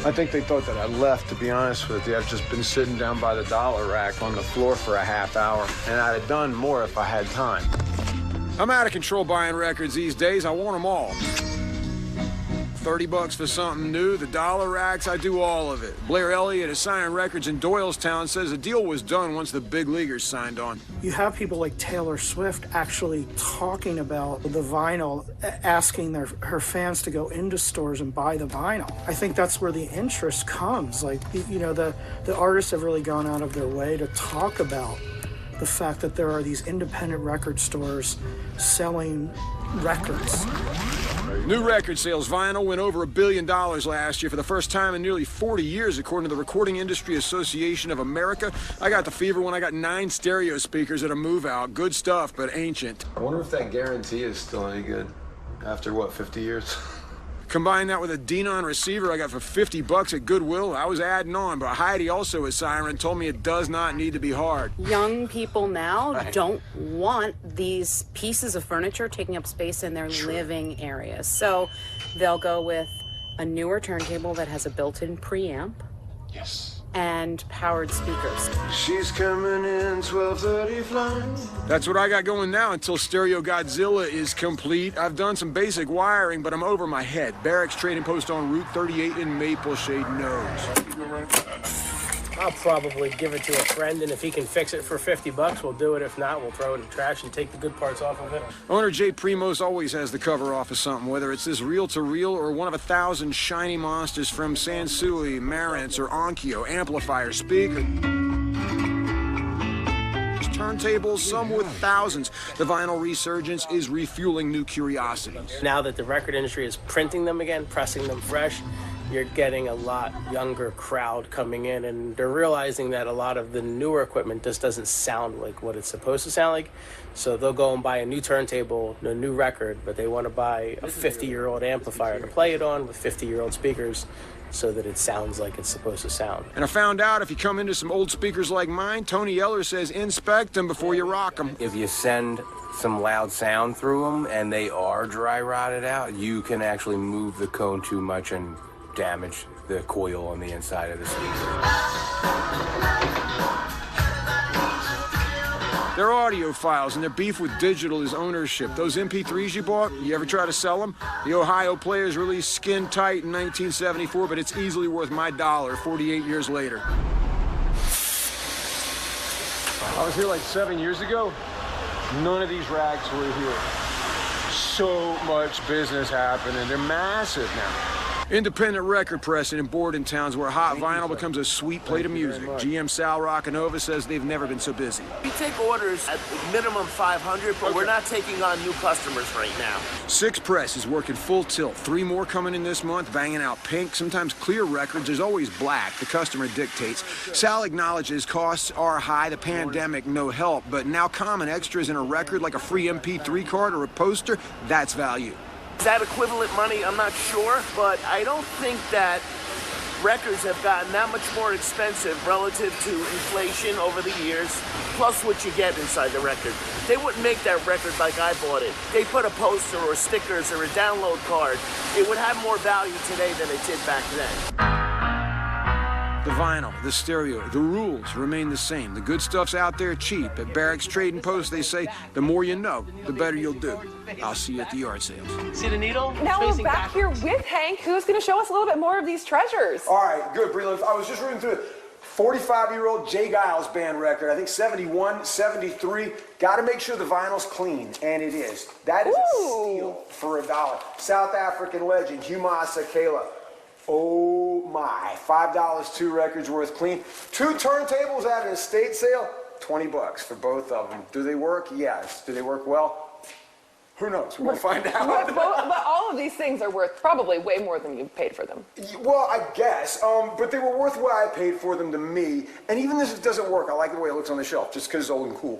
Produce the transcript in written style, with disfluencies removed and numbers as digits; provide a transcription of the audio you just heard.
I think they thought that I left, to be honest with you. I've just been sitting down by the dollar rack on the floor for a half hour, and I'd have done more if I had time. I'm out of control buying records these days. I want them all. $30 for something new, the dollar racks, I do all of it. Blair Elliott at Siren Records in Doylestown says the deal was done once the big leaguers signed on. You have people like Taylor Swift actually talking about the vinyl, asking her fans to go into stores and buy the vinyl. I think that's where the interest comes. Like, you know, the artists have really gone out of their way to talk about the fact that there are these independent record stores selling records. New record sales, vinyl went over $1 billion last year for the first time in nearly 40 years, according to the Recording Industry Association of America. I got the fever when I got 9 stereo speakers at a move out. Good stuff, but ancient. I wonder if that guarantee is still any good after, what, 50 years? Combine that with a Denon receiver I got for $50 at Goodwill. I was adding on, but Heidi, also a Siren, told me it does not need to be hard. Young people now don't want these pieces of furniture taking up space in their living areas. So they'll go with a newer turntable that has a built-in preamp. Yes. And powered speakers. She's coming in 12:30 flight. That's what I got going now until Stereo Godzilla is complete. I've done some basic wiring, but I'm over my head. Barracks Trading Post on Route 38 in Maple Shade knows. I'll probably give it to a friend, and if he can fix it for $50, we'll do it. If not, we'll throw it in the trash and take the good parts off of it. Owner Jay Primos always has the cover off of something, whether it's this reel-to-reel or one of 1,000 shiny monsters from Sansui, Marantz, or Onkyo, amplifier, speaker, turntables, some with thousands. The vinyl resurgence is refueling new curiosities. Now that the record industry is printing them again, pressing them fresh, you're getting a lot younger crowd coming in, and they're realizing that a lot of the newer equipment just doesn't sound like what it's supposed to sound like. So they'll go and buy a new turntable, a new record, but they want to buy a 50-year-old amplifier to play it on with 50-year-old speakers so that it sounds like it's supposed to sound. And I found out if you come into some old speakers like mine, Tony Yeller says inspect them before you rock them. If you send some loud sound through them and they are dry rotted out, you can actually move the cone too much and damage the coil on the inside of the speaker. They're audiophiles, and their beef with digital is ownership. Those MP3s you bought, you ever try to sell them? The Ohio Players released Skin Tight in 1974, but it's easily worth my dollar 48 years later. I was here like 7 years ago. None of these racks were here. So much business happening. They're massive now. Independent record pressing and board in towns where hot vinyl becomes a sweet plate of music. GM Sal Roccanova says they've never been so busy. We take orders at minimum 500, but we're not taking on new customers right now. 6 Press is working full tilt. 3 more coming in this month, banging out pink, sometimes clear records. There's always black. The customer dictates. Sal acknowledges costs are high, the pandemic no help, but now common extras in a record like a free MP3 card or a poster, that's value. Is that equivalent money? I'm not sure, but I don't think that records have gotten that much more expensive relative to inflation over the years, plus what you get inside the record. They wouldn't make that record like I bought it. They put a poster or stickers or a download card. It would have more value today than it did back then. The vinyl, the stereo, the rules remain the same. The good stuff's out there cheap. At Barracks Trading Post, they say, the more you know, the better you'll do. I'll see you at the yard sales. See the needle? Now we're back here with Hank, who's going to show us a little bit more of these treasures. All right, good, Breland. I was just reading through it. 45-year-old Jay Giles band record, I think 71, 73. Got to make sure the vinyl's clean, and it is. That is a steal for $1. South African legend, Hugh Masekela. Oh my, $5, 2 records worth clean. 2 turntables at an estate sale, $20 for both of them. Do they work? Yes. Do they work well? Who knows? We'll find out. But all of these things are worth probably way more than you paid for them. Well, I guess, but they were worth what I paid for them to me. And even if it doesn't work, I like the way it looks on the shelf, just because it's old and cool.